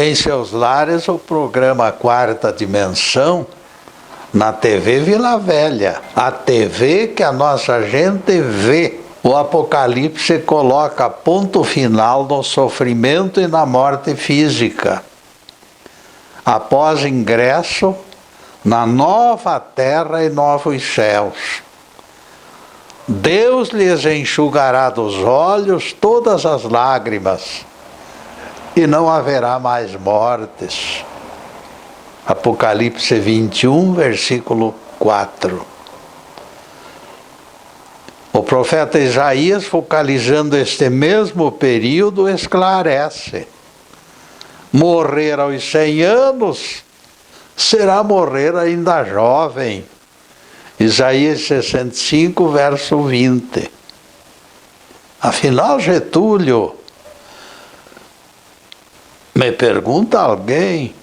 em seus lares o programa Quarta Dimensão na TV Vila Velha, a TV que a nossa gente vê. O Apocalipse coloca ponto final no sofrimento e na morte física. Após ingresso na nova terra e novos céus, Deus lhes enxugará dos olhos todas as lágrimas, e não haverá mais mortes. Apocalipse 21, versículo 4. O profeta Isaías, focalizando este mesmo período, esclarece: morrer aos 100 anos será morrer ainda jovem. Isaías 65, verso 20. Afinal, Getúlio, me pergunta alguém,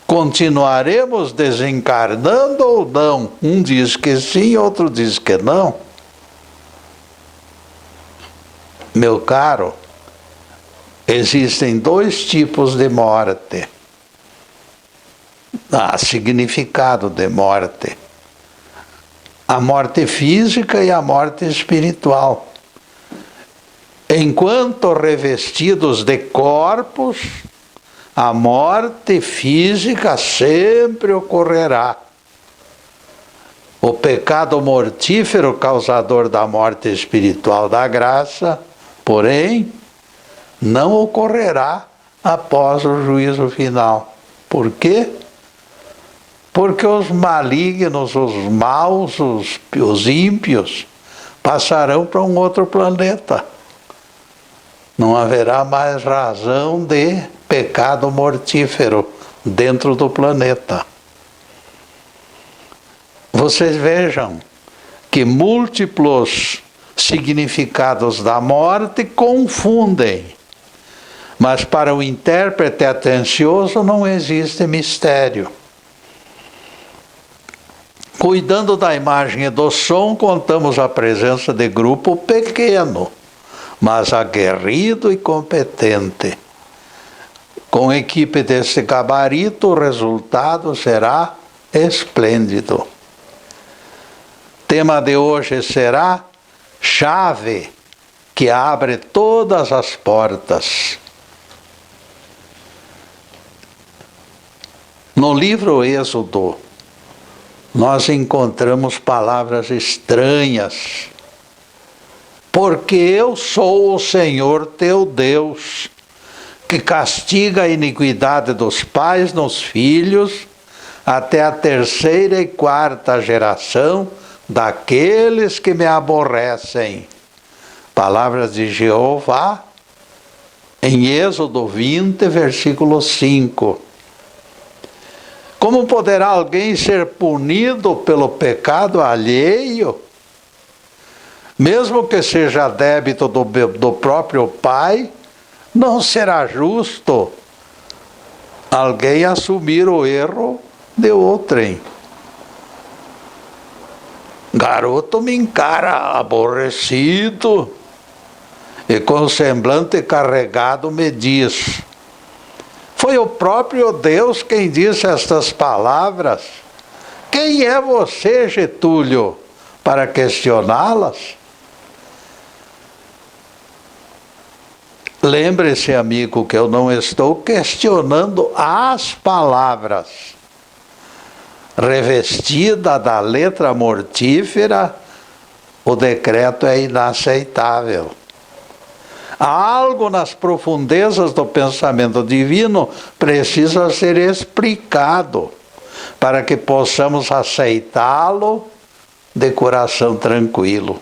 continuaremos desencarnando ou não? Um diz que sim, outro diz que não. Meu caro, existem dois tipos de morte. Há significado de morte: a morte física e a morte espiritual. Enquanto revestidos de corpos, a morte física sempre ocorrerá. O pecado mortífero, causador da morte espiritual da graça, porém, não ocorrerá após o juízo final. Por quê? Porque os malignos, os maus, os ímpios, passarão para um outro planeta. Não haverá mais razão de pecado mortífero dentro do planeta. Vocês vejam que múltiplos significados da morte confundem, mas para o intérprete atencioso não existe mistério. Cuidando da imagem e do som, contamos a presença de grupo pequeno, mas aguerrido e competente. Com equipe desse gabarito, o resultado será esplêndido. Tema de hoje será chave que abre todas as portas. No livro Êxodo, nós encontramos palavras estranhas. Porque eu sou o Senhor teu Deus, que castiga a iniquidade dos pais nos filhos, até a 3ª e 4ª geração daqueles que me aborrecem. Palavras de Jeová, em Êxodo 20, versículo 5. Como poderá alguém ser punido pelo pecado alheio? Mesmo que seja débito do próprio pai, não será justo alguém assumir o erro de outrem. Garoto me encara aborrecido e com semblante carregado me diz: foi o próprio Deus quem disse estas palavras. Quem é você, Getúlio, para questioná-las? Lembre-se, amigo, que eu não estou questionando as palavras. Revestida da letra mortífera, o decreto é inaceitável. Há algo nas profundezas do pensamento divino precisa ser explicado para que possamos aceitá-lo de coração tranquilo.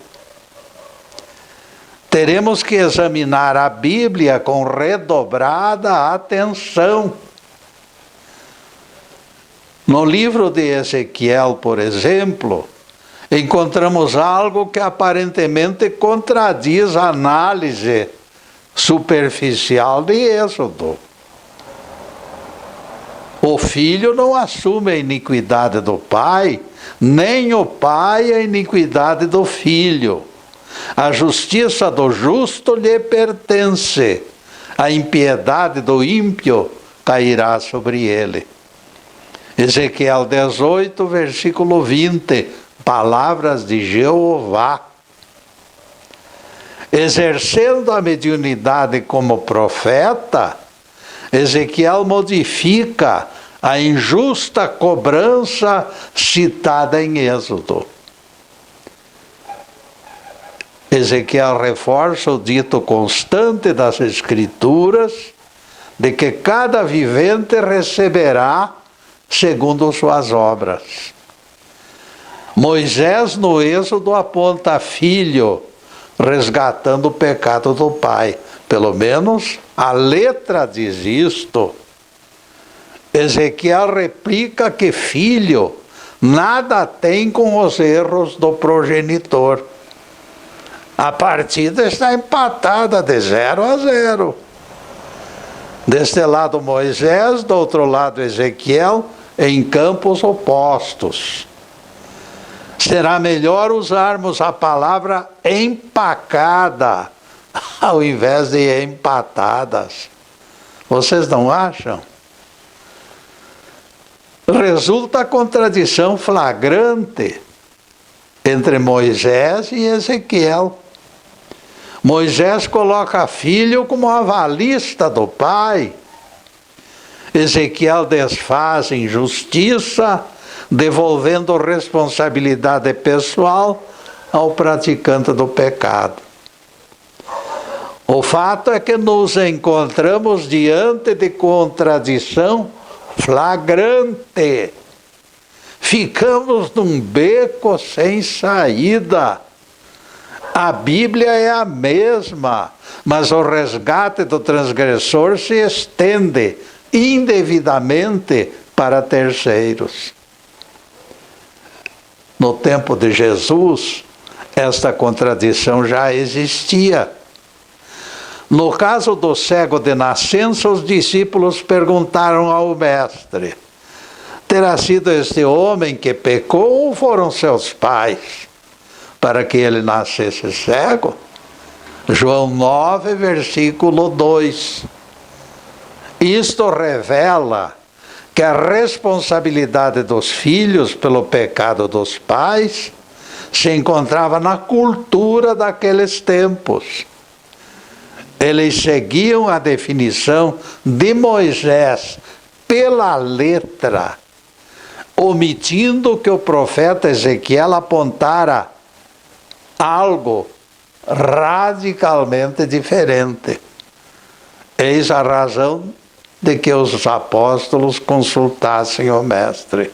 Teremos que examinar a Bíblia com redobrada atenção. No livro de Ezequiel, por exemplo, encontramos algo que aparentemente contradiz a análise superficial de Êxodo. O filho não assume a iniquidade do pai, nem o pai a iniquidade do filho. A justiça do justo lhe pertence, a impiedade do ímpio cairá sobre ele. Ezequiel 18, versículo 20, palavras de Jeová. Exercendo a mediunidade como profeta, Ezequiel modifica a injusta cobrança citada em Êxodo. Ezequiel reforça o dito constante das Escrituras de que cada vivente receberá segundo suas obras. Moisés, no Êxodo, aponta filho, resgatando o pecado do pai. Pelo menos a letra diz isto. Ezequiel replica que filho nada tem com os erros do progenitor. A partida está empatada de 0-0. Deste lado Moisés, do outro lado Ezequiel, em campos opostos. Será melhor usarmos a palavra empacada ao invés de empatadas. Vocês não acham? Resulta a contradição flagrante entre Moisés e Ezequiel. Moisés coloca filho como avalista do pai. Ezequiel desfaz injustiça, devolvendo responsabilidade pessoal ao praticante do pecado. O fato é que nos encontramos diante de contradição flagrante. Ficamos num beco sem saída. A Bíblia é a mesma, mas o resgate do transgressor se estende indevidamente para terceiros. No tempo de Jesus, esta contradição já existia. No caso do cego de nascença, os discípulos perguntaram ao mestre: terá sido este homem que pecou ou foram seus pais, para que ele nascesse cego? João 9, versículo 2. Isto revela que a responsabilidade dos filhos pelo pecado dos pais se encontrava na cultura daqueles tempos. Eles seguiam a definição de Moisés pela letra, omitindo que o profeta Ezequiel apontara algo radicalmente diferente. Eis a razão de que os apóstolos consultassem o mestre.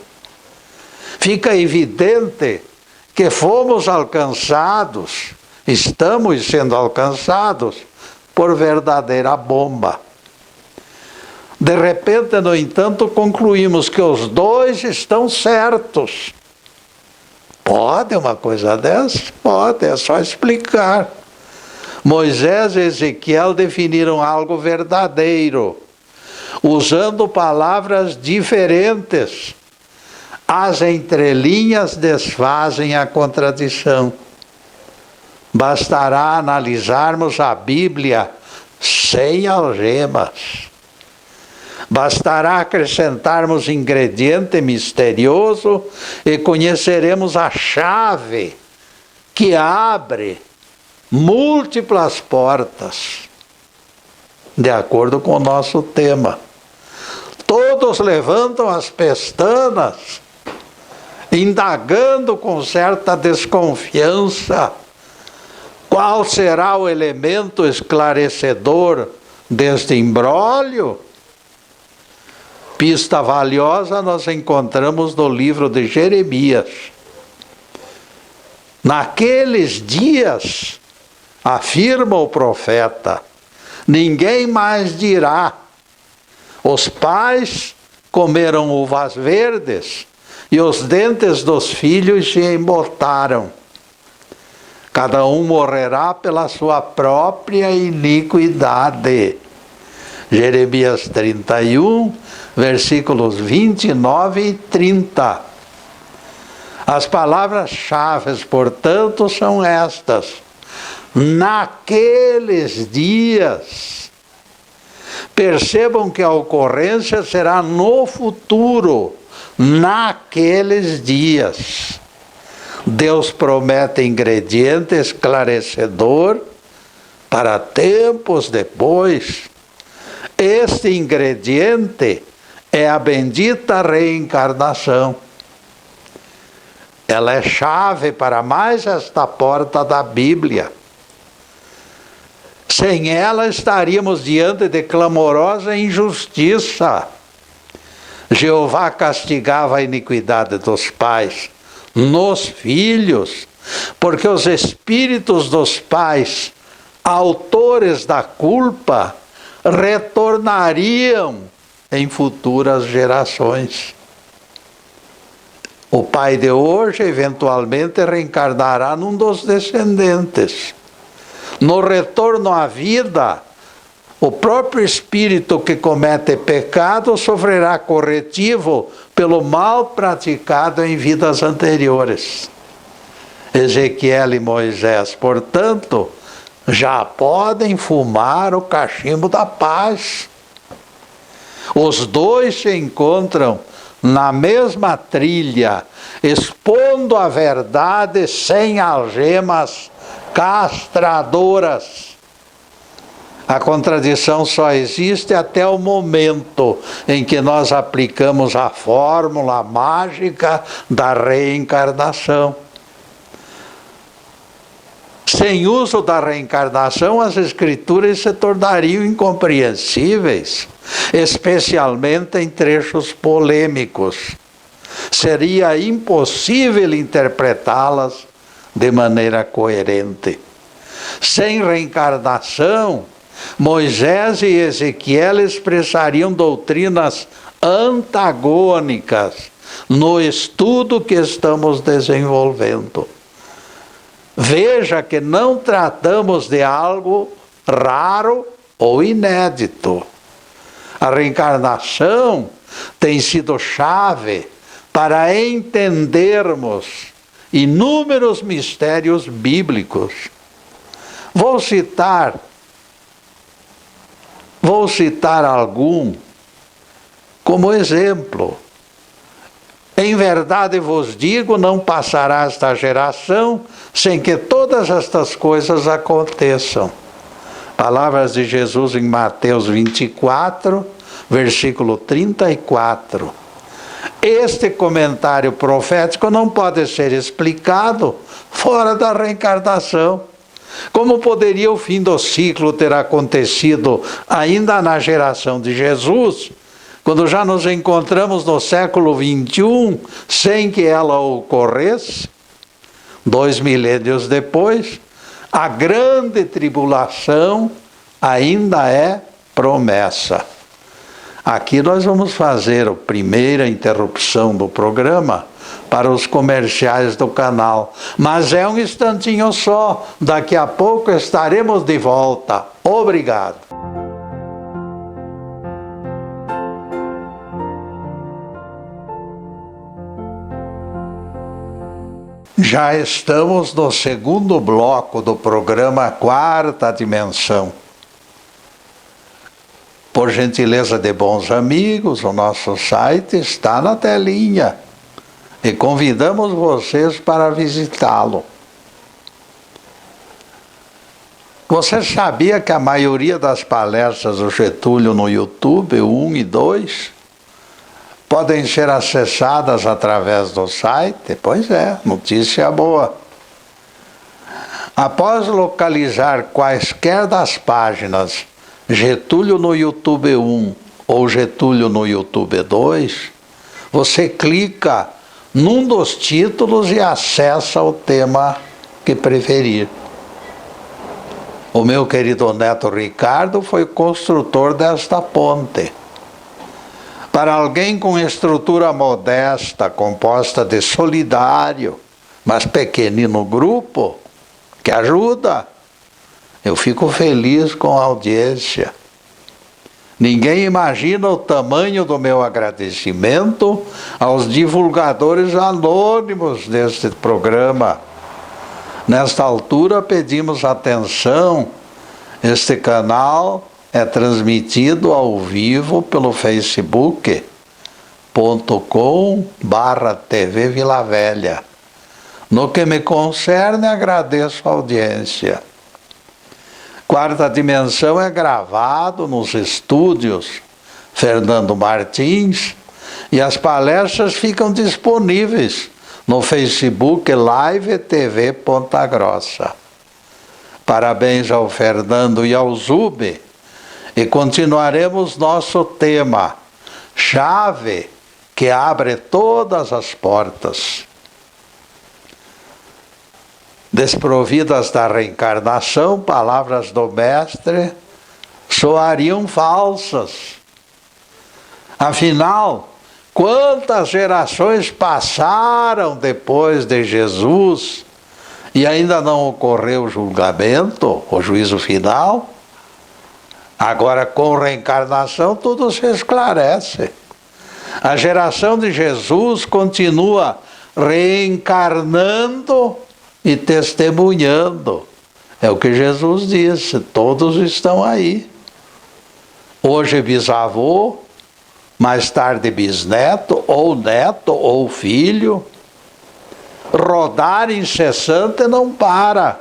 Fica evidente que fomos alcançados, estamos sendo alcançados por verdadeira bomba. De repente, no entanto, concluímos que os dois estão certos. Pode uma coisa dessa? Pode, é só explicar. Moisés e Ezequiel definiram algo verdadeiro, usando palavras diferentes. As entrelinhas desfazem a contradição. Bastará analisarmos a Bíblia sem algemas. Bastará acrescentarmos ingrediente misterioso e conheceremos a chave que abre múltiplas portas, de acordo com o nosso tema. Todos levantam as pestanas, indagando com certa desconfiança qual será o elemento esclarecedor deste imbróglio. Pista valiosa nós encontramos no livro de Jeremias. Naqueles dias, afirma o profeta, ninguém mais dirá: os pais comeram uvas verdes e os dentes dos filhos se embotaram. Cada um morrerá pela sua própria iniquidade. Jeremias 31, versículos 29 e 30. As palavras-chave, portanto, são estas: naqueles dias. Percebam que a ocorrência será no futuro, naqueles dias. Deus promete ingrediente esclarecedor para tempos depois. Este ingrediente é a bendita reencarnação. Ela é chave para mais esta porta da Bíblia. Sem ela estaríamos diante de clamorosa injustiça. Jeová castigava a iniquidade dos pais nos filhos, porque os espíritos dos pais, autores da culpa, retornariam em futuras gerações. O pai de hoje eventualmente reencarnará num dos descendentes. No retorno à vida, o próprio espírito que comete pecado sofrerá corretivo pelo mal praticado em vidas anteriores. Ezequiel e Moisés, portanto, já podem fumar o cachimbo da paz. Os dois se encontram na mesma trilha, expondo a verdade sem algemas castradoras. A contradição só existe até o momento em que nós aplicamos a fórmula mágica da reencarnação. Sem uso da reencarnação, as escrituras se tornariam incompreensíveis, especialmente em trechos polêmicos. Seria impossível interpretá-las de maneira coerente. Sem reencarnação, Moisés e Ezequiel expressariam doutrinas antagônicas no estudo que estamos desenvolvendo. Veja que não tratamos de algo raro ou inédito. A reencarnação tem sido chave para entendermos inúmeros mistérios bíblicos. Vou citar algum como exemplo. Em verdade vos digo, não passará esta geração sem que todas estas coisas aconteçam. Palavras de Jesus em Mateus 24, versículo 34. Este comentário profético não pode ser explicado fora da reencarnação. Como poderia o fim do ciclo ter acontecido ainda na geração de Jesus, quando já nos encontramos no século 21, sem que ela ocorresse? 2 milênios depois, a grande tribulação ainda é promessa. Aqui nós vamos fazer a primeira interrupção do programa para os comerciais do canal. Mas é um instantinho só, daqui a pouco estaremos de volta. Obrigado. Já estamos no segundo bloco do programa Quarta Dimensão. Por gentileza de bons amigos, o nosso site está na telinha e convidamos vocês para visitá-lo. Você sabia que a maioria das palestras do Getúlio no YouTube, 1 e 2, podem ser acessadas através do site? Pois é, notícia boa. Após localizar quaisquer das páginas Getúlio no YouTube 1 ou Getúlio no YouTube 2, você clica num dos títulos e acessa o tema que preferir. O meu querido neto Ricardo foi construtor desta ponte. Para alguém com estrutura modesta, composta de solidário, mas pequenino grupo, que ajuda, eu fico feliz com a audiência. Ninguém imagina o tamanho do meu agradecimento aos divulgadores anônimos deste programa. Nesta altura pedimos atenção. Este canal é transmitido ao vivo pelo facebook.com/TV Vila Velha. No que me concerne, agradeço a audiência. Quarta Dimensão é gravado nos estúdios Fernando Martins e as palestras ficam disponíveis no Facebook Live TV Ponta Grossa. Parabéns ao Fernando e ao Zube, e continuaremos nosso tema, chave que abre todas as portas. Desprovidas da reencarnação, palavras do Mestre soariam falsas. Afinal, quantas gerações passaram depois de Jesus e ainda não ocorreu o julgamento, o juízo final? Agora, com reencarnação, tudo se esclarece. A geração de Jesus continua reencarnando e testemunhando. É o que Jesus disse, todos estão aí. Hoje bisavô, mais tarde bisneto, ou neto, ou filho. Rodar incessante não para.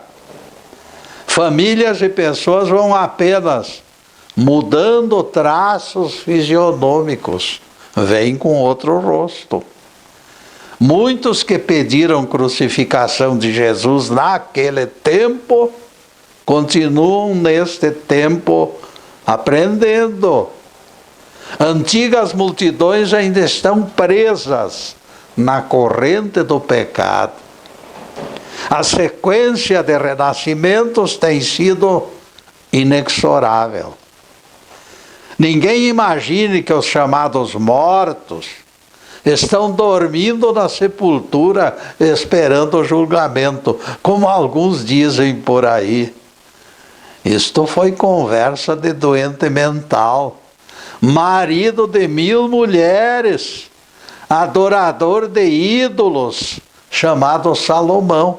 Famílias e pessoas vão apenas mudando traços fisionômicos, vêm com outro rosto. Muitos que pediram crucificação de Jesus naquele tempo, continuam neste tempo aprendendo. Antigas multidões ainda estão presas na corrente do pecado. A sequência de renascimentos tem sido inexorável. Ninguém imagine que os chamados mortos estão dormindo na sepultura esperando o julgamento, como alguns dizem por aí. Isto foi conversa de doente mental, marido de 1000 mulheres, adorador de ídolos, chamado Salomão.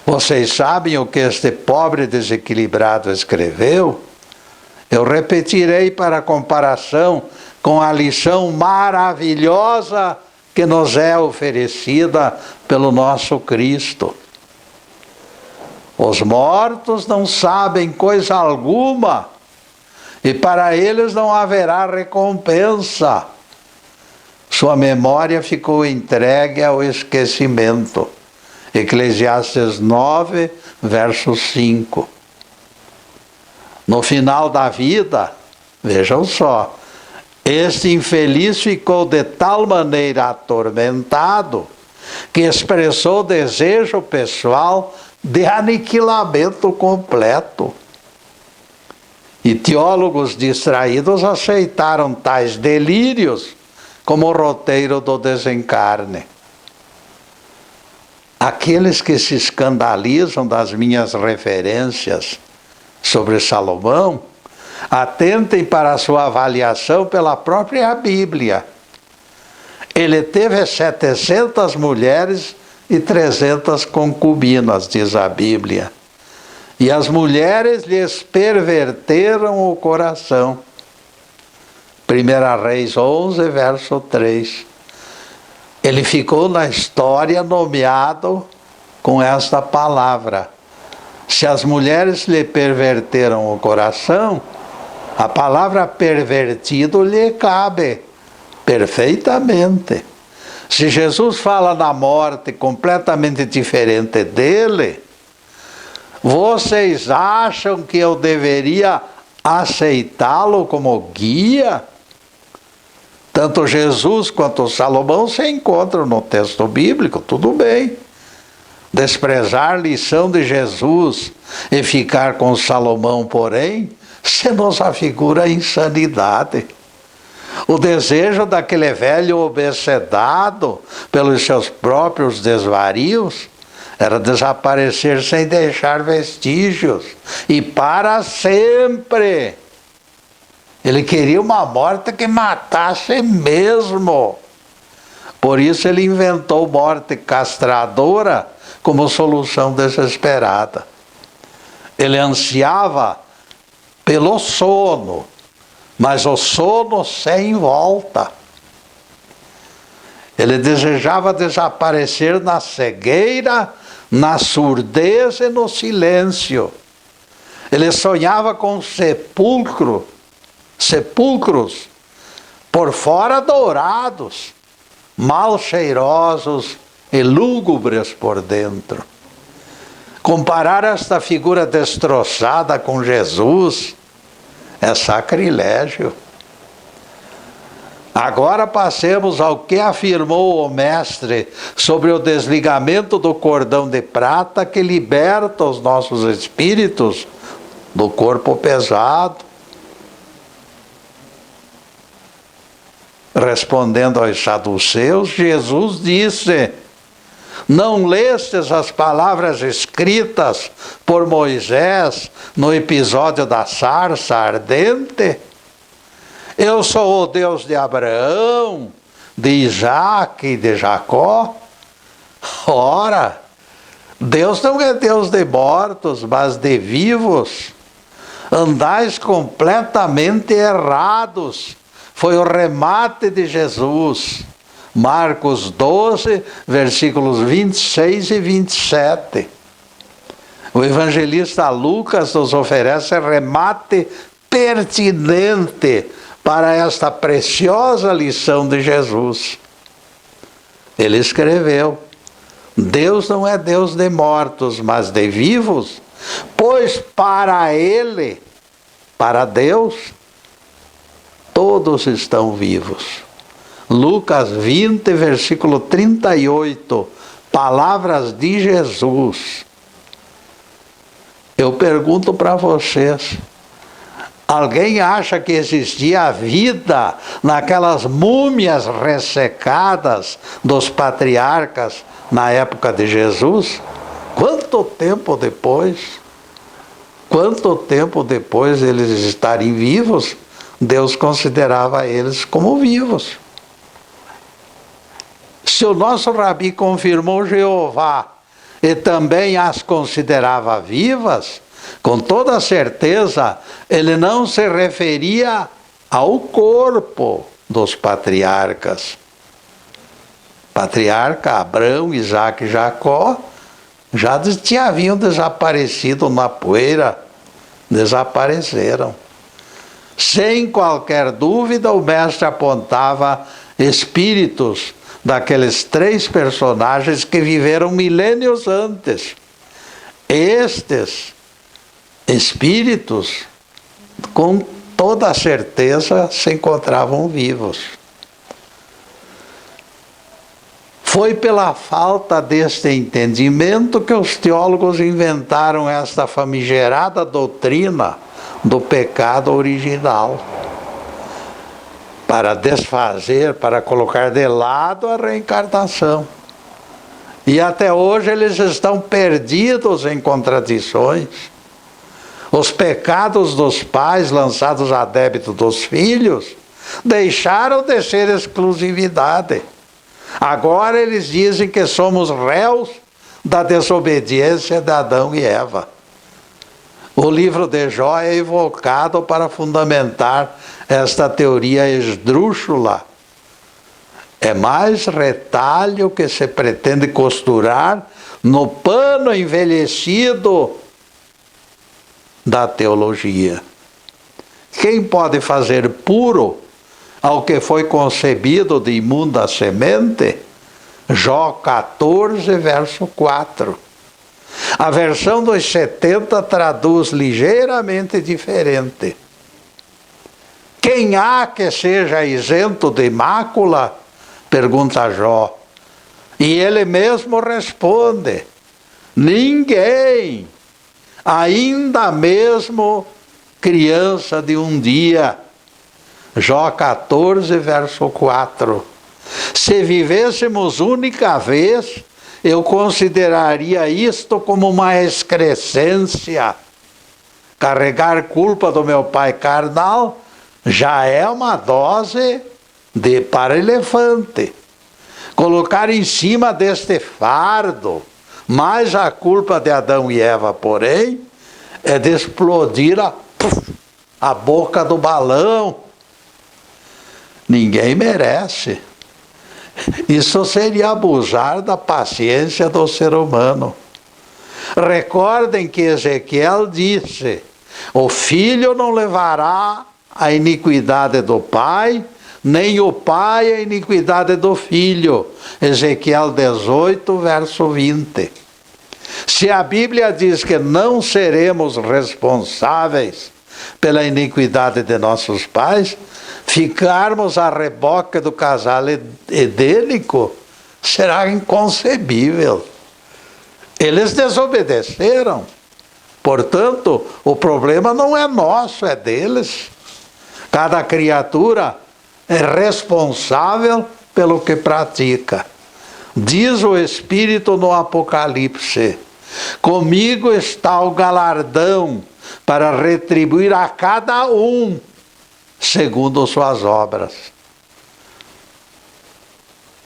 Vocês sabem o que este pobre desequilibrado escreveu? Eu repetirei para comparação com a lição maravilhosa que nos é oferecida pelo nosso Cristo. Os mortos não sabem coisa alguma, e para eles não haverá recompensa. Sua memória ficou entregue ao esquecimento. Eclesiastes 9, verso 5. No final da vida, vejam só, este infeliz ficou de tal maneira atormentado que expressou desejo pessoal de aniquilamento completo. E teólogos distraídos aceitaram tais delírios como roteiro do desencarne. Aqueles que se escandalizam das minhas referências sobre Salomão, atentem para a sua avaliação pela própria Bíblia. Ele teve 700 mulheres e 300 concubinas, diz a Bíblia. E as mulheres lhes perverteram o coração. 1 Reis 11, verso 3. Ele ficou na história nomeado com esta palavra. Se as mulheres lhe perverteram o coração, a palavra pervertido lhe cabe perfeitamente. Se Jesus fala na morte completamente diferente dele, vocês acham que eu deveria aceitá-lo como guia? Tanto Jesus quanto Salomão se encontram no texto bíblico, tudo bem. Desprezar a lição de Jesus e ficar com Salomão, porém, se nos afigura a insanidade. O desejo daquele velho obsedado pelos seus próprios desvarios era desaparecer sem deixar vestígios, e para sempre. Ele queria uma morte que matasse mesmo. Por isso ele inventou morte castradora como solução desesperada. Ele ansiava pelo sono, mas o sono sem volta. Ele desejava desaparecer na cegueira, na surdez e no silêncio. Ele sonhava com sepulcros por fora dourados, mal cheirosos e lúgubres por dentro. Comparar esta figura destroçada com Jesus é sacrilégio. Agora passemos ao que afirmou o Mestre sobre o desligamento do cordão de prata que liberta os nossos espíritos do corpo pesado. Respondendo aos saduceus, Jesus disse: não lestes as palavras escritas por Moisés no episódio da sarça ardente? Eu sou o Deus de Abraão, de Isaque e de Jacó. Ora, Deus não é Deus de mortos, mas de vivos. Andais completamente errados. Foi o remate de Jesus. Marcos 12, versículos 26 e 27. O evangelista Lucas nos oferece remate pertinente para esta preciosa lição de Jesus. Ele escreveu: Deus não é Deus de mortos, mas de vivos, pois para Ele, para Deus, todos estão vivos. Lucas 20, versículo 38, palavras de Jesus. Eu pergunto para vocês, alguém acha que existia vida naquelas múmias ressecadas dos patriarcas na época de Jesus? Quanto tempo depois eles estarem vivos, Deus considerava eles como vivos. Se o nosso Rabi confirmou Jeová e também as considerava vivas, com toda certeza ele não se referia ao corpo dos patriarcas. Patriarca Abraão, Isaque e Jacó já haviam desaparecido na poeira, desapareceram. Sem qualquer dúvida, o mestre apontava espíritos daqueles três personagens que viveram milênios antes. Estes espíritos, com toda certeza, se encontravam vivos. Foi pela falta deste entendimento que os teólogos inventaram esta famigerada doutrina do pecado original, para desfazer, para colocar de lado a reencarnação. E até hoje eles estão perdidos em contradições. Os pecados dos pais lançados a débito dos filhos deixaram de ser exclusividade. Agora eles dizem que somos réus da desobediência de Adão e Eva. O livro de Jó é evocado para fundamentar esta teoria esdrúxula. É mais retalho que se pretende costurar no pano envelhecido da teologia. Quem pode fazer puro ao que foi concebido de imunda semente? Jó 14, verso 4. A versão dos 70 traduz ligeiramente diferente. Quem há que seja isento de mácula? Pergunta Jó. E ele mesmo responde: ninguém, ainda mesmo criança de um dia. Jó 14, verso 4. Se vivêssemos única vez, eu consideraria isto como uma excrescência. Carregar culpa do meu pai carnal já é uma dose para elefante. Colocar em cima deste fardo mais a culpa de Adão e Eva, porém, é de explodir a boca do balão. Ninguém merece. Isso seria abusar da paciência do ser humano. Recordem que Ezequiel disse: o filho não levará a iniquidade do pai, nem o pai a iniquidade do filho. Ezequiel 18, verso 20. Se a Bíblia diz que não seremos responsáveis pela iniquidade de nossos pais, ficarmos a reboque do casal edênico será inconcebível. Eles desobedeceram. Portanto, o problema não é nosso, é deles. Cada criatura é responsável pelo que pratica. Diz o Espírito no Apocalipse: comigo está o galardão para retribuir a cada um segundo suas obras.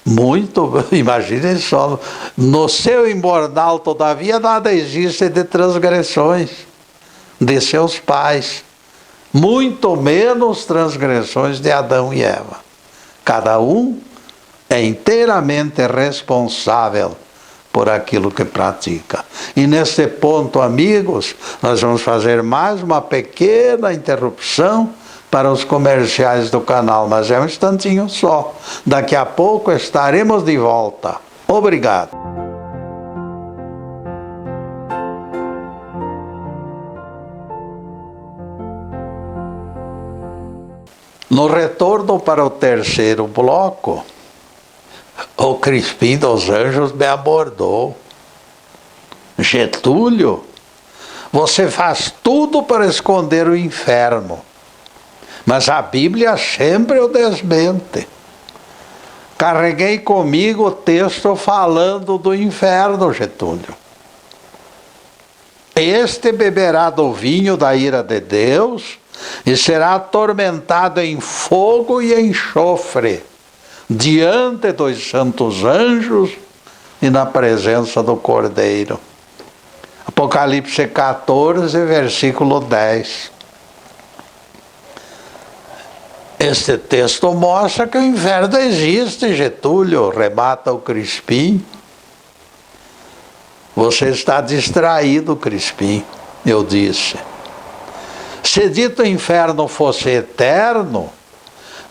Muito, imaginem só, no seu imortal, todavia, nada existe de transgressões de seus pais, muito menos transgressões de Adão e Eva. Cada um é inteiramente responsável por aquilo que pratica. E nesse ponto, amigos, nós vamos fazer mais uma pequena interrupção para os comerciais do canal, mas é um instantinho só. Daqui a pouco estaremos de volta. Obrigado. No retorno para o terceiro bloco, o Crispim dos Anjos me abordou. Getúlio, você faz tudo para esconder o inferno, mas a Bíblia sempre o desmente. Carreguei comigo o texto falando do inferno, Getúlio. Este beberá do vinho da ira de Deus e será atormentado em fogo e enxofre, diante dos santos anjos e na presença do Cordeiro. Apocalipse 14, versículo 10. Este texto mostra que o inferno existe, Getúlio, remata o Crispim. Você está distraído, Crispim, eu disse. Se dito inferno fosse eterno,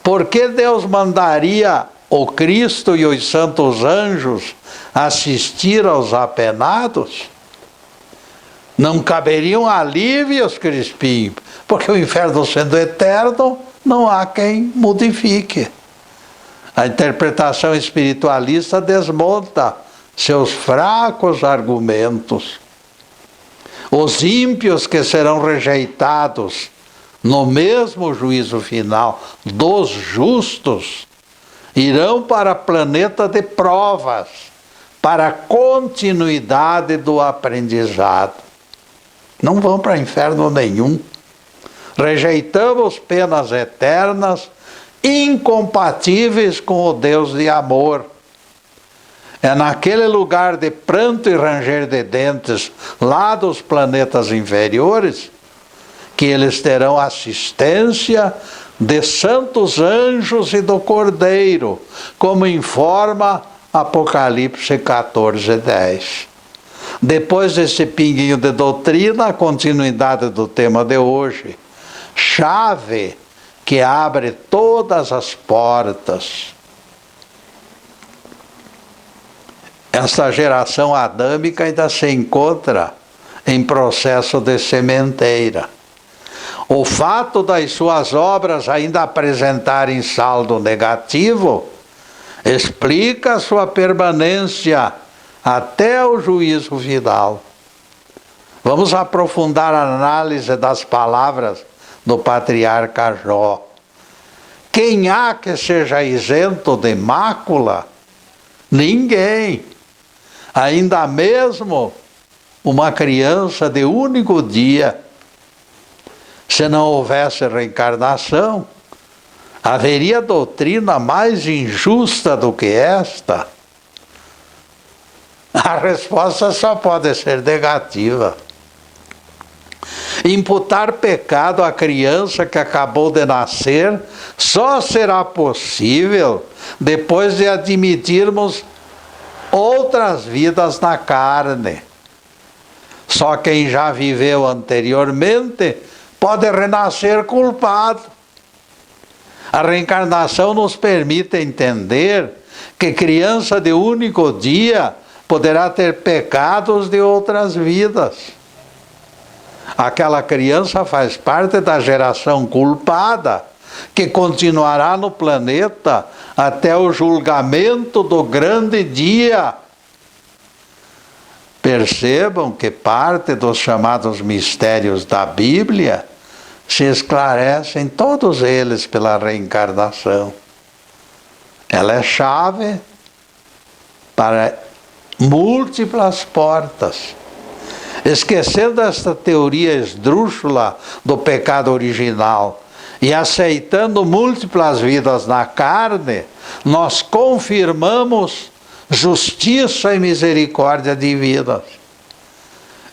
por que Deus mandaria o Cristo e os santos anjos assistir aos apenados? Não caberiam alívios, Crispim, porque o inferno sendo eterno, não há quem modifique. A interpretação espiritualista desmonta seus fracos argumentos. Os ímpios que serão rejeitados no mesmo juízo final dos justos irão para planeta de provas, para a continuidade do aprendizado. Não vão para inferno nenhum. Rejeitamos penas eternas, incompatíveis com o Deus de amor. É naquele lugar de pranto e ranger de dentes, lá dos planetas inferiores, que eles terão assistência de santos anjos e do Cordeiro, como informa Apocalipse 14, 10. Depois desse pinguinho de doutrina, a continuidade do tema de hoje. Chave que abre todas as portas. Essa geração adâmica ainda se encontra em processo de sementeira. O fato das suas obras ainda apresentarem saldo negativo explica a sua permanência até o juízo final. Vamos aprofundar a análise das palavras do patriarca Jó. Quem há que seja isento de mácula? Ninguém. Ainda mesmo uma criança de único dia. Se não houvesse reencarnação, haveria doutrina mais injusta do que esta? A resposta só pode ser negativa. Imputar pecado à criança que acabou de nascer só será possível depois de admitirmos outras vidas na carne. Só quem já viveu anteriormente pode renascer culpado. A reencarnação nos permite entender que criança de único dia poderá ter pecados de outras vidas. Aquela criança faz parte da geração culpada, que continuará no planeta até o julgamento do grande dia. Percebam que parte dos chamados mistérios da Bíblia se esclarecem todos eles pela reencarnação. Ela é chave para múltiplas portas. Esquecendo esta teoria esdrúxula do pecado original e aceitando múltiplas vidas na carne, nós confirmamos justiça e misericórdia divinas.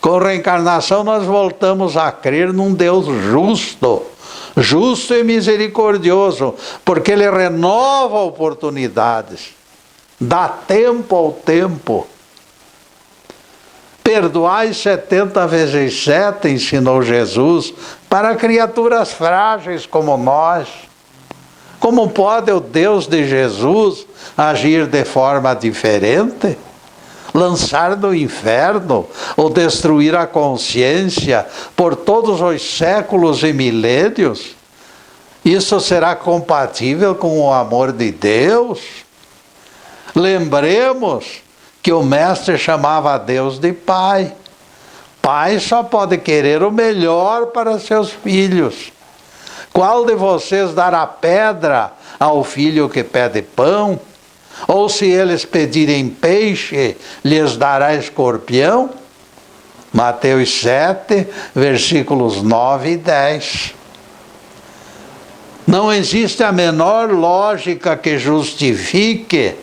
Com reencarnação nós voltamos a crer num Deus justo e misericordioso, porque Ele renova oportunidades, dá tempo ao tempo. Perdoai 70 vezes 7, ensinou Jesus, para criaturas frágeis como nós. Como pode o Deus de Jesus agir de forma diferente? Lançar no inferno ou destruir a consciência por todos os séculos e milênios? Isso será compatível com o amor de Deus? Lembremos que o mestre chamava Deus de Pai. Pai só pode querer o melhor para seus filhos. Qual de vocês dará pedra ao filho que pede pão? Ou se eles pedirem peixe, lhes dará escorpião? Mateus 7, versículos 9 e 10. Não existe a menor lógica que justifique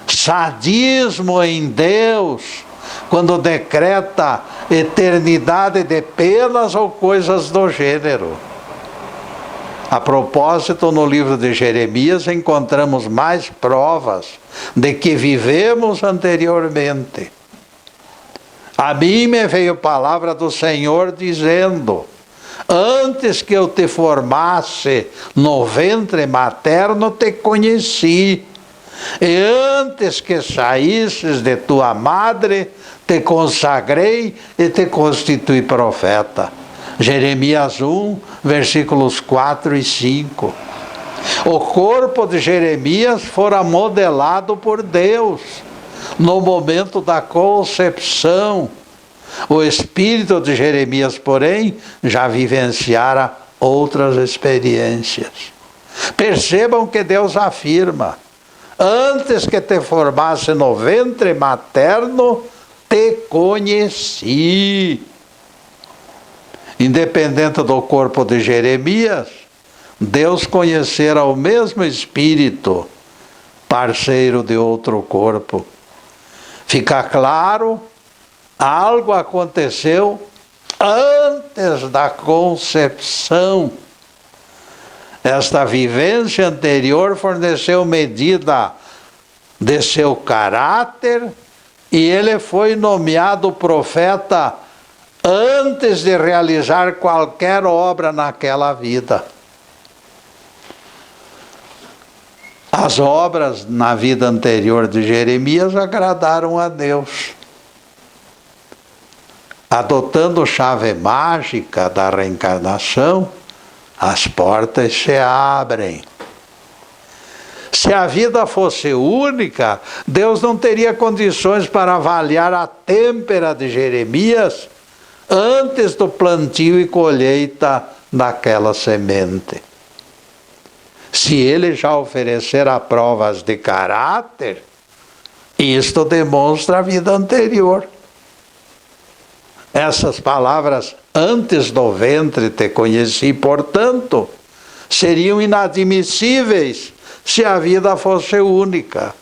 sadismo em Deus quando decreta eternidade de penas ou coisas do gênero. A propósito, no livro de Jeremias encontramos mais provas de que vivemos anteriormente. A mim me veio palavra do Senhor dizendo: antes que eu te formasse no ventre materno, te conheci. E antes que saísses de tua madre, te consagrei e te constituí profeta. Jeremias 1, versículos 4 e 5. O corpo de Jeremias fora modelado por Deus no momento da concepção. O espírito de Jeremias, porém, já vivenciara outras experiências. Percebam que Deus afirma: antes que te formasse no ventre materno, te conheci. Independente do corpo de Jeremias, Deus conhecera o mesmo espírito, parceiro de outro corpo. Fica claro, algo aconteceu antes da concepção. Esta vivência anterior forneceu medida de seu caráter e ele foi nomeado profeta antes de realizar qualquer obra naquela vida. As obras na vida anterior de Jeremias agradaram a Deus. Adotando chave mágica da reencarnação, as portas se abrem. Se a vida fosse única, Deus não teria condições para avaliar a têmpera de Jeremias antes do plantio e colheita daquela semente. Se ele já oferecera provas de caráter, isto demonstra a vida anterior. Essas palavras, antes do ventre te conheci, portanto, seriam inadmissíveis se a vida fosse única.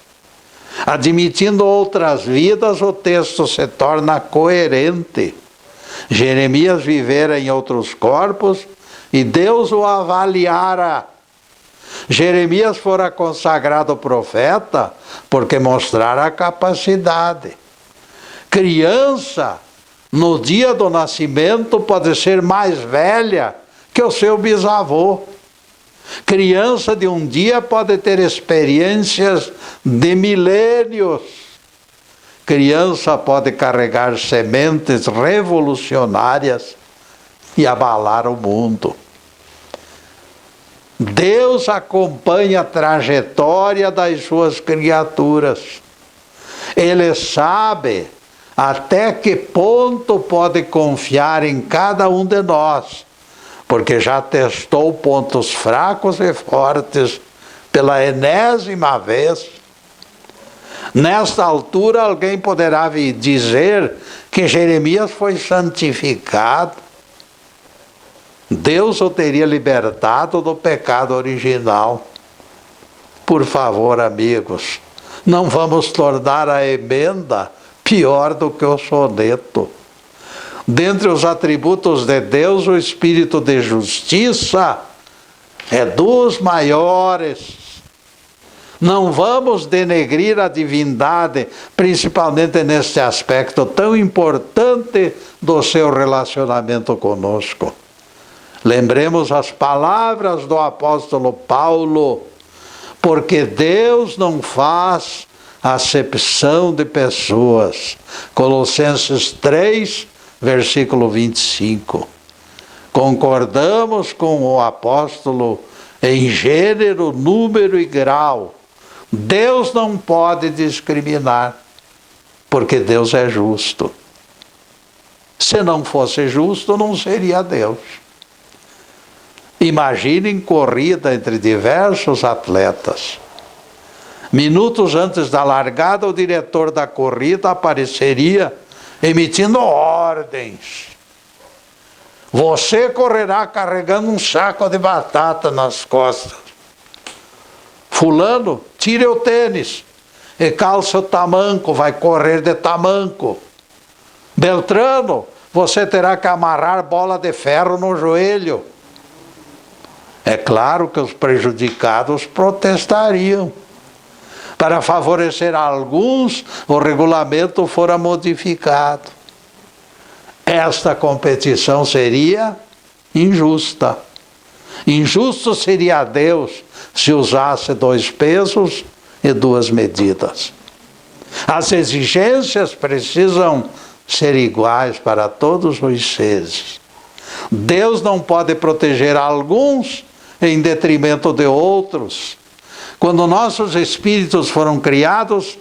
Admitindo outras vidas, o texto se torna coerente. Jeremias vivera em outros corpos e Deus o avaliara. Jeremias fora consagrado profeta porque mostrara a capacidade. Criança, no dia do nascimento, pode ser mais velha que o seu bisavô. Criança de um dia pode ter experiências de milênios. Criança pode carregar sementes revolucionárias e abalar o mundo. Deus acompanha a trajetória das suas criaturas. Ele sabe até que ponto pode confiar em cada um de nós, porque já testou pontos fracos e fortes pela enésima vez. Nesta altura, alguém poderá dizer que Jeremias foi santificado. Deus o teria libertado do pecado original. Por favor, amigos, não vamos tornar a emenda pior do que o soneto. Dentre os atributos de Deus, o espírito de justiça é dos maiores. Não vamos denegrir a divindade, principalmente neste aspecto tão importante do seu relacionamento conosco. Lembremos as palavras do apóstolo Paulo, porque Deus não faz acepção de pessoas. Colossenses 3, versículo 25. Concordamos com o apóstolo em gênero, número e grau. Deus não pode discriminar, porque Deus é justo. Se não fosse justo, não seria Deus. Imaginem corrida entre diversos atletas. Minutos antes da largada, o diretor da corrida apareceria emitindo ordens. Você correrá carregando um saco de batata nas costas. Fulano, tire o tênis e calça o tamanco, vai correr de tamanco. Beltrano, você terá que amarrar bola de ferro no joelho. É claro que os prejudicados protestariam. Para favorecer alguns, o regulamento fora modificado. Esta competição seria injusta. Injusto seria Deus se usasse 2 pesos e 2 medidas. As exigências precisam ser iguais para todos os seres. Deus não pode proteger alguns em detrimento de outros. Quando nossos espíritos foram criados,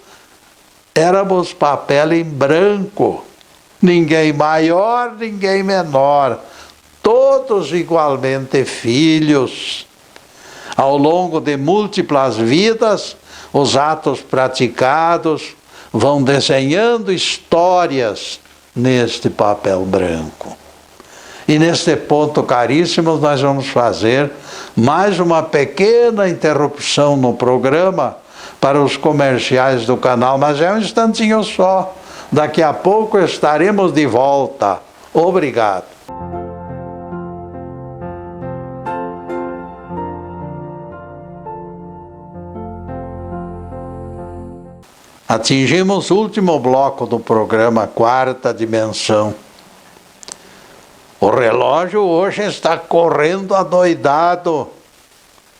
éramos papel em branco. Ninguém maior, ninguém menor. Todos igualmente filhos. Ao longo de múltiplas vidas, os atos praticados vão desenhando histórias neste papel branco. E neste ponto, caríssimos, nós vamos fazer mais uma pequena interrupção no programa para os comerciais do canal, mas é um instantinho só. Daqui a pouco estaremos de volta. Obrigado. Atingimos o último bloco do programa Quarta Dimensão. O relógio hoje está correndo adoidado.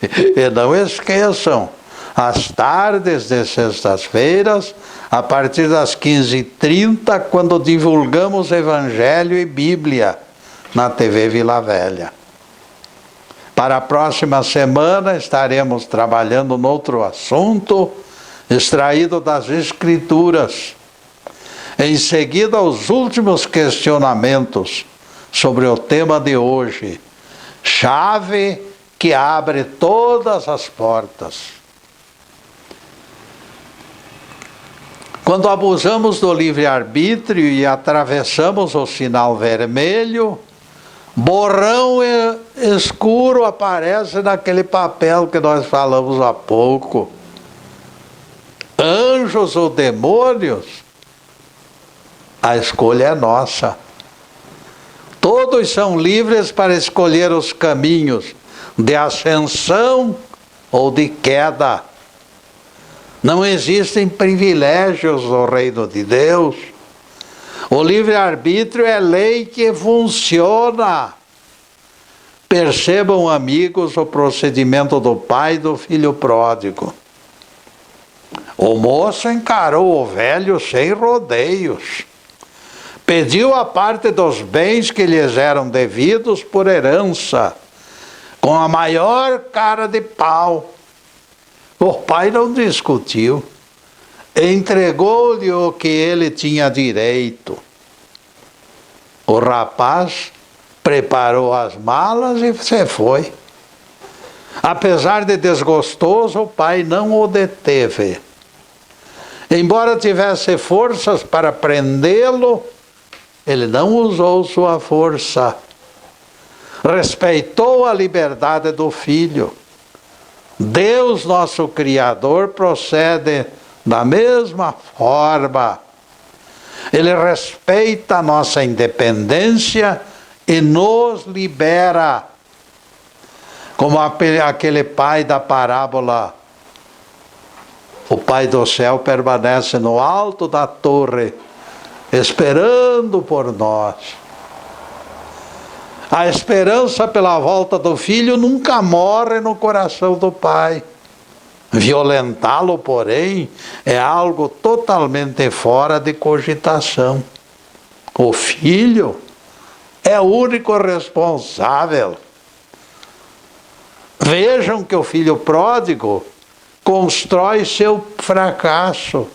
E não esqueçam, às tardes de sextas-feiras, a partir das 15h30, quando divulgamos Evangelho e Bíblia na TV Vila Velha. Para a próxima semana estaremos trabalhando noutro assunto, extraído das Escrituras. Em seguida, os últimos questionamentos sobre o tema de hoje, chave que abre todas as portas. Quando abusamos do livre-arbítrio e atravessamos o sinal vermelho, borrão escuro aparece naquele papel que nós falamos há pouco. Anjos ou demônios, a escolha é nossa. Todos são livres para escolher os caminhos de ascensão ou de queda. Não existem privilégios no reino de Deus. O livre-arbítrio é lei que funciona. Percebam, amigos, o procedimento do pai e do filho pródigo. O moço encarou o velho sem rodeios. Pediu a parte dos bens que lhes eram devidos por herança, com a maior cara de pau. O pai não discutiu. Entregou-lhe o que ele tinha direito. O rapaz preparou as malas e se foi. Apesar de desgostoso, o pai não o deteve. Embora tivesse forças para prendê-lo, ele não usou sua força. Respeitou a liberdade do filho. Deus, nosso Criador, procede da mesma forma. Ele respeita a nossa independência e nos libera. Como aquele pai da parábola. O Pai do céu permanece no alto da torre, esperando por nós. A esperança pela volta do filho nunca morre no coração do pai. Violentá-lo, porém, é algo totalmente fora de cogitação. O filho é o único responsável. Vejam que o filho pródigo constrói seu fracasso.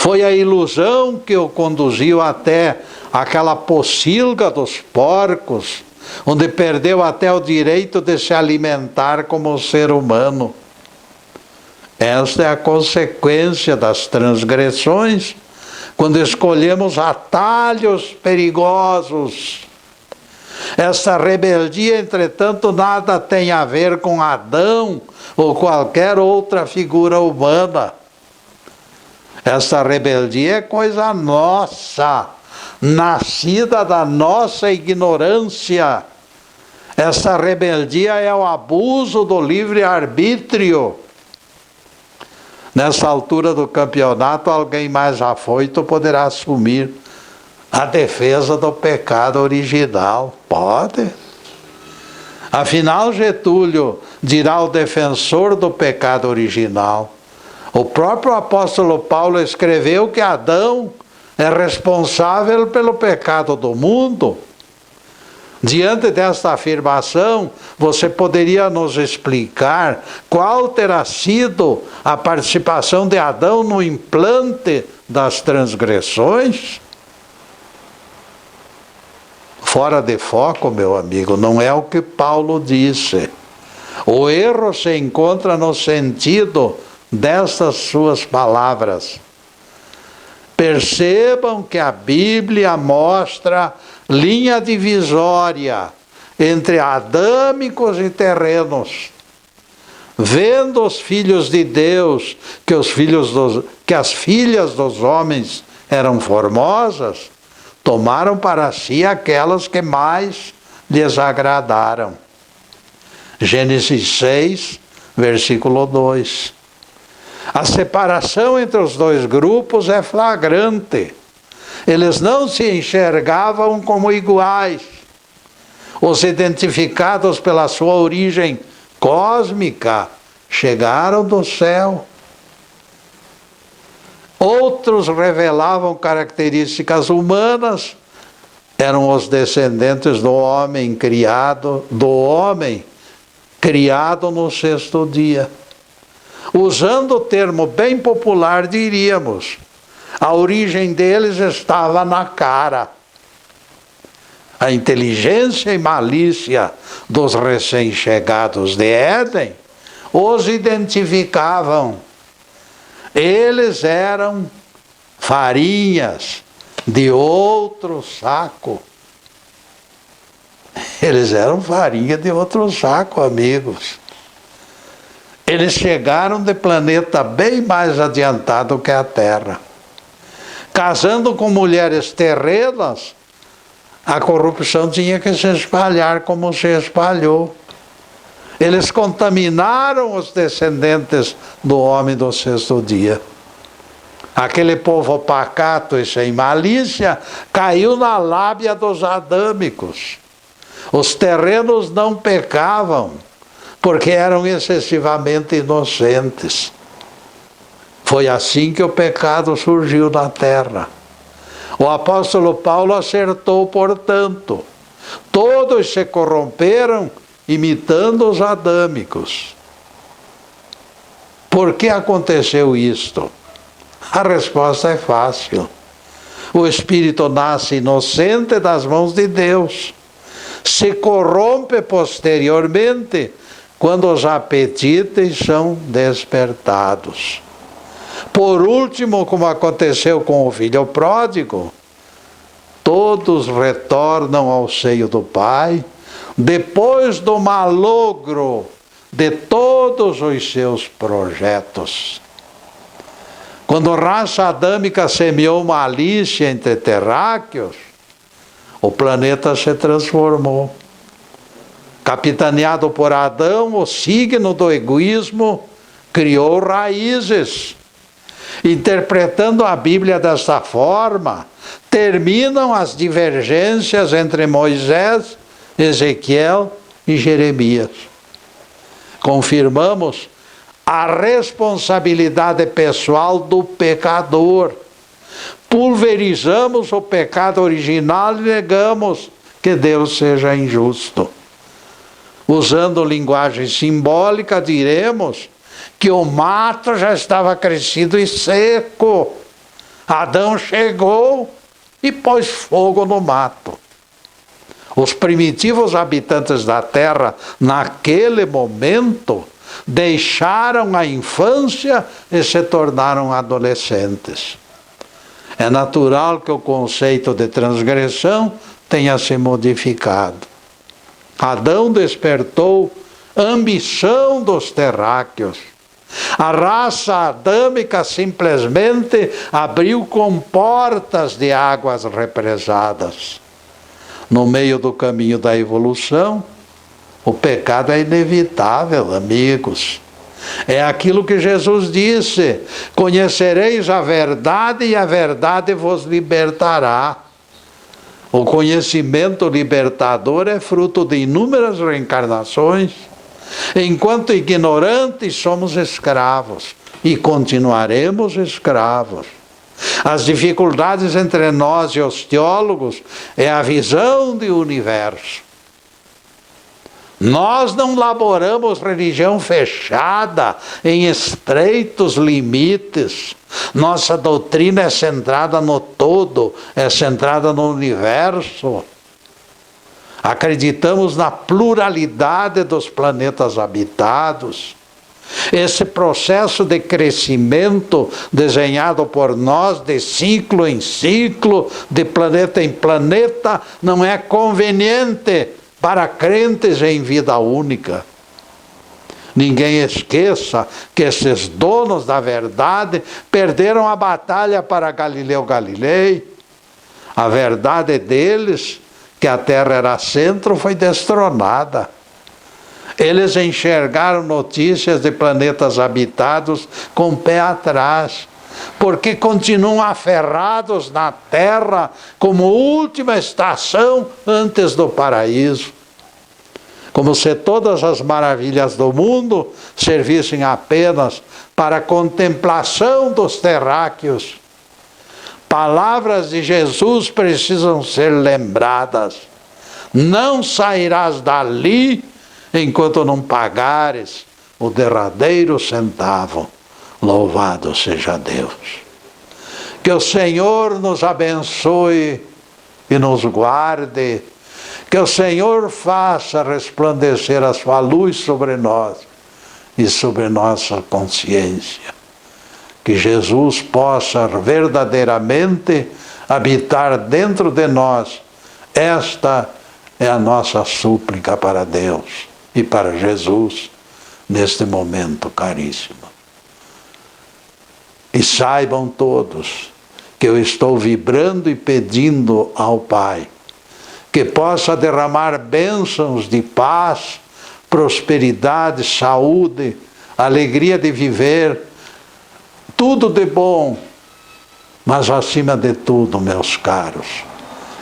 Foi a ilusão que o conduziu até aquela pocilga dos porcos, onde perdeu até o direito de se alimentar como ser humano. Esta é a consequência das transgressões, quando escolhemos atalhos perigosos. Essa rebeldia, entretanto, nada tem a ver com Adão ou qualquer outra figura humana. Essa rebeldia é coisa nossa, nascida da nossa ignorância. Essa rebeldia é o abuso do livre-arbítrio. Nessa altura do campeonato, alguém mais afoito poderá assumir a defesa do pecado original. Pode. Afinal, Getúlio dirá o defensor do pecado original. O próprio apóstolo Paulo escreveu que Adão é responsável pelo pecado do mundo. Diante desta afirmação, você poderia nos explicar qual terá sido a participação de Adão no implante das transgressões? Fora de foco, meu amigo, não é o que Paulo disse. O erro se encontra no sentido destas suas palavras. Percebam que a Bíblia mostra linha divisória entre adâmicos e terrenos. Vendo os filhos de Deus que as filhas dos homens eram formosas, tomaram para si aquelas que mais lhes agradaram. Gênesis 6, versículo 2. A separação entre os dois grupos é flagrante. Eles não se enxergavam como iguais. Os identificados pela sua origem cósmica chegaram do céu. Outros revelavam características humanas, eram os descendentes do homem criado no sexto dia. Usando o termo bem popular, diríamos, a origem deles estava na cara. A inteligência e malícia dos recém-chegados de Éden os identificavam. Eles eram farinhas de outro saco. Eles eram farinha de outro saco, amigos. Eles chegaram de planeta bem mais adiantado que a Terra. Casando com mulheres terrenas, a corrupção tinha que se espalhar como se espalhou. Eles contaminaram os descendentes do homem do sexto dia. Aquele povo pacato e sem malícia caiu na lábia dos adâmicos. Os terrenos não pecavam, porque eram excessivamente inocentes. Foi assim que o pecado surgiu na terra. O apóstolo Paulo acertou, portanto, todos se corromperam imitando os adâmicos. Por que aconteceu isto? A resposta é fácil. O espírito nasce inocente das mãos de Deus. Se corrompe posteriormente quando os apetites são despertados. Por último, como aconteceu com o filho pródigo, todos retornam ao seio do Pai, depois do malogro de todos os seus projetos. Quando a raça adâmica semeou malícia entre terráqueos, o planeta se transformou. Capitaneado por Adão, o signo do egoísmo criou raízes. Interpretando a Bíblia desta forma, terminam as divergências entre Moisés, Ezequiel e Jeremias. Confirmamos a responsabilidade pessoal do pecador. Pulverizamos o pecado original e negamos que Deus seja injusto. Usando linguagem simbólica, diremos que o mato já estava crescido e seco. Adão chegou e pôs fogo no mato. Os primitivos habitantes da terra, naquele momento, deixaram a infância e se tornaram adolescentes. É natural que o conceito de transgressão tenha se modificado. Adão despertou ambição dos terráqueos. A raça adâmica simplesmente abriu comportas de águas represadas. No meio do caminho da evolução, o pecado é inevitável, amigos. É aquilo que Jesus disse: conhecereis a verdade e a verdade vos libertará. O conhecimento libertador é fruto de inúmeras reencarnações. Enquanto ignorantes, somos escravos e continuaremos escravos. As dificuldades entre nós e os teólogos é a visão do universo. Nós não laboramos religião fechada em estreitos limites. Nossa doutrina é centrada no todo, é centrada no universo. Acreditamos na pluralidade dos planetas habitados. Esse processo de crescimento desenhado por nós, de ciclo em ciclo, de planeta em planeta, não é conveniente para crentes em vida única. Ninguém esqueça que esses donos da verdade perderam a batalha para Galileu Galilei. A verdade deles, que a Terra era centro, foi destronada. Eles enxergaram notícias de planetas habitados com o pé atrás, porque continuam aferrados na Terra como última estação antes do paraíso. Como se todas as maravilhas do mundo servissem apenas para a contemplação dos terráqueos. Palavras de Jesus precisam ser lembradas. Não sairás dali enquanto não pagares o derradeiro centavo. Louvado seja Deus. Que o Senhor nos abençoe e nos guarde. Que o Senhor faça resplandecer a sua luz sobre nós e sobre nossa consciência. Que Jesus possa verdadeiramente habitar dentro de nós. Esta é a nossa súplica para Deus e para Jesus neste momento caríssimo. E saibam todos que eu estou vibrando e pedindo ao Pai que possa derramar bênçãos de paz, prosperidade, saúde, alegria de viver, tudo de bom. Mas acima de tudo, meus caros,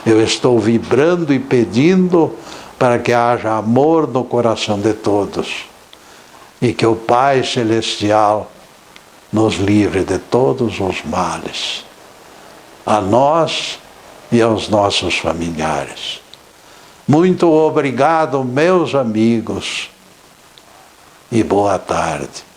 eu estou vibrando e pedindo para que haja amor no coração de todos e que o Pai Celestial nos livre de todos os males, a nós e aos nossos familiares. Muito obrigado, meus amigos, e boa tarde.